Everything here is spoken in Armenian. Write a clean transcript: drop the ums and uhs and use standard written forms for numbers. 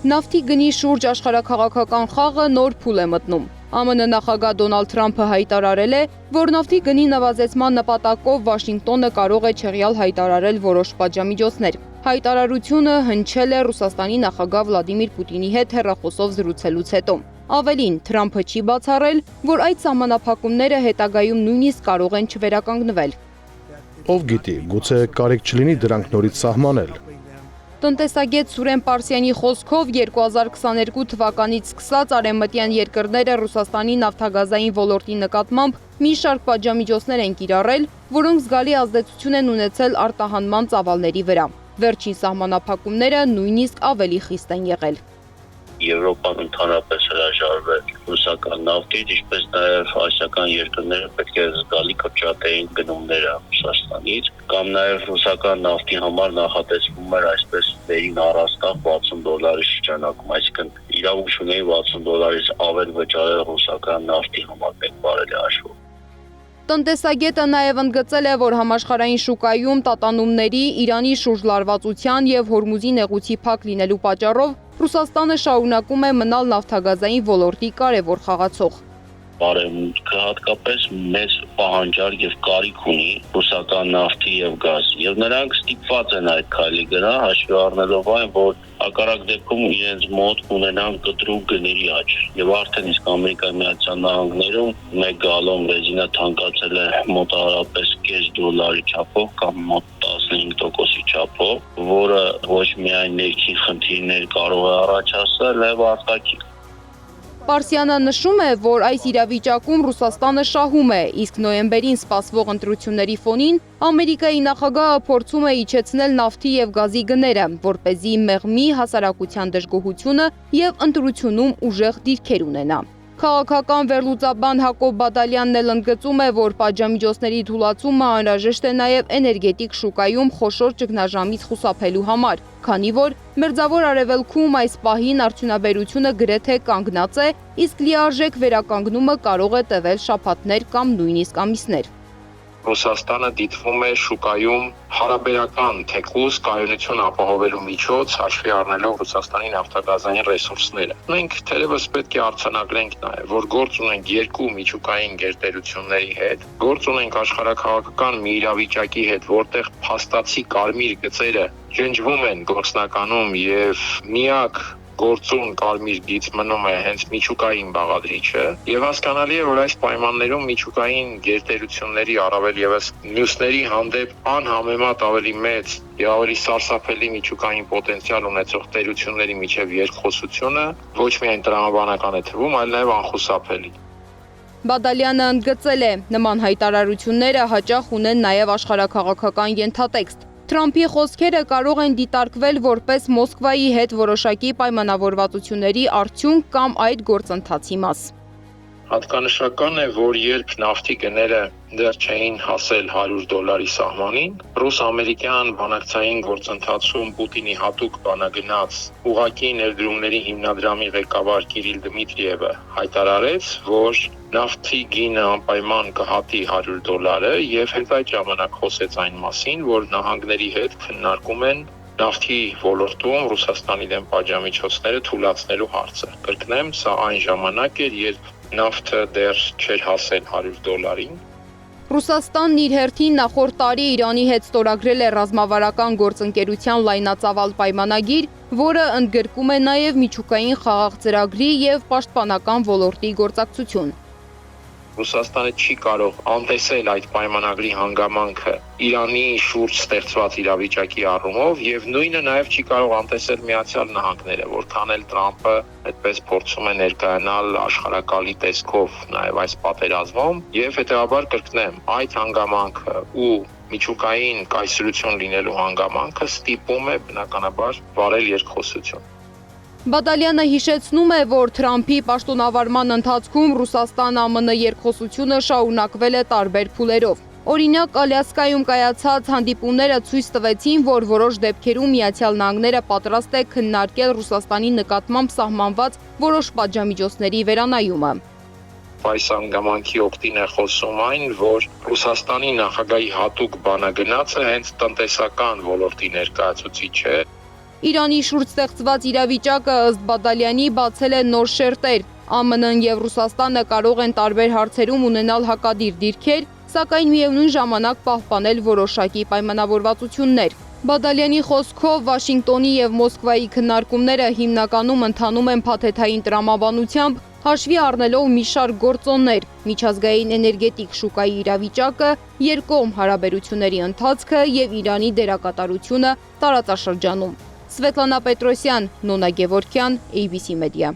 Նավթի գնի շուրջ աշխարհաքաղաքական խաղը նոր փուլ է մտնում։ ԱՄՆ նախագահ Դոնալդ Թրամփը հայտարարել է, որ նավթի գնի նվազեցման նպատակով Վաշինգտոնը կարող է չեղյալ հայտարարել որոշ պատժամիջոցներ։ Հայտարարությունը հնչել է Ռուսաստանի նախագահ Վլադիմիր Պուտինի հետ հեռախոսով զրուցելուց հետո։ Ավելին, Թրամփը չի բացառել, որ այդ սահմանափակումները հետագայում նույնիսկ կարող են չվերականգնվել։ Ով գիտի, գուցե կարիք չլինի դրանք նորից սահմանել։ Տնտեսագետ Սուրեն Պարսյանի խոսքով 2022 թվականից սկսած արևմտյան երկրները Ռուսաստանի նավթագազային ոլորտի նկատմամբ մի շարք պատժամիջոցներ են կիրառել, որոնք զգալի ազդեցություն են ունեցել արտահանման ծավալների վրա։ Վերջին սահմանափակումները նույնիսկ ավելի խիստ են եղել։ Եվրոպան ընդհանրապես հրաժարվել ռուսական նավթից, ինչպես նաև ասիական երկրները պետք է զգալի կրճատեին գնումները Ռուսաստանից, կամ նաև ռուսական նավթի համար նախատեսվում էր այսպես վերին առաստաղ $60 շրջանակում, այսինքն իրավունք ունեին $60 ավել վճարել ռուսական նավթի համար մեկ բարելի հաշվով։ Տնտեսագետը նաև ընդգծել է, որ համաշխարհային շուկայում տատանումների, Իրանի շուրջ լարվածության եւ Հորմուզի նեղուցի փակ լինելու պատճառով Ռուսաստանը շարունակում է մնալ նավթագազային ոլորտի կարևոր խաղացող։ Բարեմուտքը հատկապես մեծ պահանջարկ եւ կարիք ունի ռուսական նավթի եւ գազի, եւ նրանք ստիպված են այդ քայլի գնալ, հաշվի առնելով այն, որ հակառակ դեպքում իրենց մոտ ունենան կտրուկ գների աճ, եւ արդեն իսկ Ամերիկայի Միացյալ Նահանգներում մեկ գալոն ռեզինա թանկացել է մոտավորապես $0.5 չափով կամ մոտ 15% չափով, որը ոչ միայն ներքին խնդիրներ կարող է առաջացնել, այլ արտաքին։ Պարսյանը նշում է, որ այս իրավիճակում Ռուսաստանը շահում է, իսկ նոյեմբերին սպասվող ընտրությունների ֆոնին Ամերիկայի նախագահը փորձում է իջեցնել նավթի եւ գազի գները, որպեսզի մեղմի հասարակության դժգոհությունը եւ ընտրությունում ուժեղ դիրքեր ունենա։ Քաղաքական վերլուծաբան Հակոբ Բադալյանն էլ ընդգծում է, որ պատժամիջոցների թուլացումը անհրաժեշտ է նաև էներգետիկ շուկայում խոշոր ճգնաժամից խուսափելու համար, քանի որ Մերձավոր Արևելքում այս պահին արդյունաբերությունը գրեթե կանգնած է, իսկ լիարժեք վերականգնումը կարող է տևել շաբաթներ կամ նույնիսկ ամիսներ։ Ռուսաստանը դիտվում է շուկայում հարաբերական թեկուզ կայունություն ապահովելու միջոց, հաշվի առնելով Ռուսաստանի նավթագազային ռեսուրսները։ Մենք թերևս պետք է արձանագրենք նաև, որ գործ ունենք երկու միջուկային գերտերությունների հետ, գործ ունենք աշխարհաքաղաքական մի իրավիճակի հետ, որտեղ փաստացի կարմիր գծերը ջնջվում են գործնականում եւ միակ գործուն կարմիր գիծ մնում է հենց միջուկային բաղադրիչը եւ հասկանալի է, որ այս պայմաններում միջուկային գերտերությունների առավել եւս մյուսների հանդեպ անհամեմատ ավելի մեծ եւ ավելի սարսափելի միջուկային պոտենցիալ ունեցող տերությունների միջև երկխոսությունը ոչ միայն տրամաբանական է թվում, այլ նաեւ անխուսափելի։ Բադալյանը ընդգծել է, նման հայտարարությունները հաճախ ունեն նաև աշխարհաքաղաքական ենթատեքստ։ Թրամփի խոսքերը կարող են դիտարկվել որպես Մոսկվայի հետ որոշակի պայմանավորվածությունների արդյունք կամ այդ գործընթացի մաս։ Հատկանշական է, որ երբ նավթի գները դեռ չէին հասել $100 սահմանին, ռուս-ամերիկյան բանակցային գործընթացում Պուտինի հատուկ բանագնաց ուղղակի ներդրումների հիմնադրամի ղեկավար Կիրիլ Դմիտրիևը հայտարարեց, որ նավթի գինը անպայման կհատի $100 եւ հենց այդ ժամանակ խոսեց այն մասին, որ նահանգների հետ քննարկում են նավթի ոլորտում Ռուսաստանի դեմ պատժամիջոցները թույլատնելու հարցը։ Կրկնեմ, սա այն ժամանակ էր, երբ նավթը դեռ չէր հասել $100-ին։ Ռուսաստանն իր հերթին նախորդ տարի Իրանի հետ ստորագրել է ռազմավարական գործընկերության լայնածավալ պայմանագիր, որը ընդգրկում է նաև միջուկային խաղաղ ծրագրի եւ պաշտպանական ոլորտի գործակցություն։ Ռուսաստանը չի կարող անտեսել այդ պայմանագրի հանգամանքը Իրանի շուրջ ստեղծված իրավիճակի առումով եւ նույնը նաեւ չի կարող անտեսել Միացյալ Նահանգները, որքան էլ Թրամփը այդպես փորձում է ներկայանալ աշխարհակալի տեսքով նաեւ այս պատերազմում եւ հետեւաբար կրկնեմ, այդ հանգամանքը ու միջուկային կայսրություն լինելու հանգամանքը ստիպում է բնականաբար վարել երկխոսություն։ Բադալյանը հիշեցնում է, որ Թրամփի պաշտոնավարման ընթացքում Ռուսաստան-ԱՄՆ երկխոսությունը շարունակվել է տարբեր փուլերով։ Օրինակ, Ալյասկայում կայացած հանդիպումները ցույց տվեցին, որ որոշ դեպքերում Միացյալ Նահանգները պատրաստ է քննարկել Ռուսաստանի նկատմամբ սահմանված որոշ պատժամիջոցների վերանայումը։ Այս հանգամանքի օգտին է խոսում այն, որ Ռուսաստանի նախագահի հատուկ բանագնացը հենց տնտեսական ոլորտի ներկայացուցիչ է։ Իրանի շուրջ ստեղծված իրավիճակը ըստ Բադալյանի բացել է նոր շերտեր։ ԱՄՆ-ն եւ Ռուսաստանը կարող են տարբեր հարցերում ունենալ հակադիր դիրքեր, սակայն միևնույն ժամանակ պահպանել որոշակի պայմանավորվածություններ։ Բադալյանի խոսքով Վաշինգտոնի եւ Մոսկվայի քննարկումները հիմնականում ընթանում են փաթեթային տրամաբանությամբ, հաշվի առնելով մի շարք գործոններ՝ միջազգային էներգետիկ շուկայի իրավիճակը, երկկողմ հարաբերությունների ընթացքը եւ Իրանի դերակատարությունը տարածաշրջանում։ Սվետլանա Պետրոսյան, Նոնա Գևորգյան, ABC Media։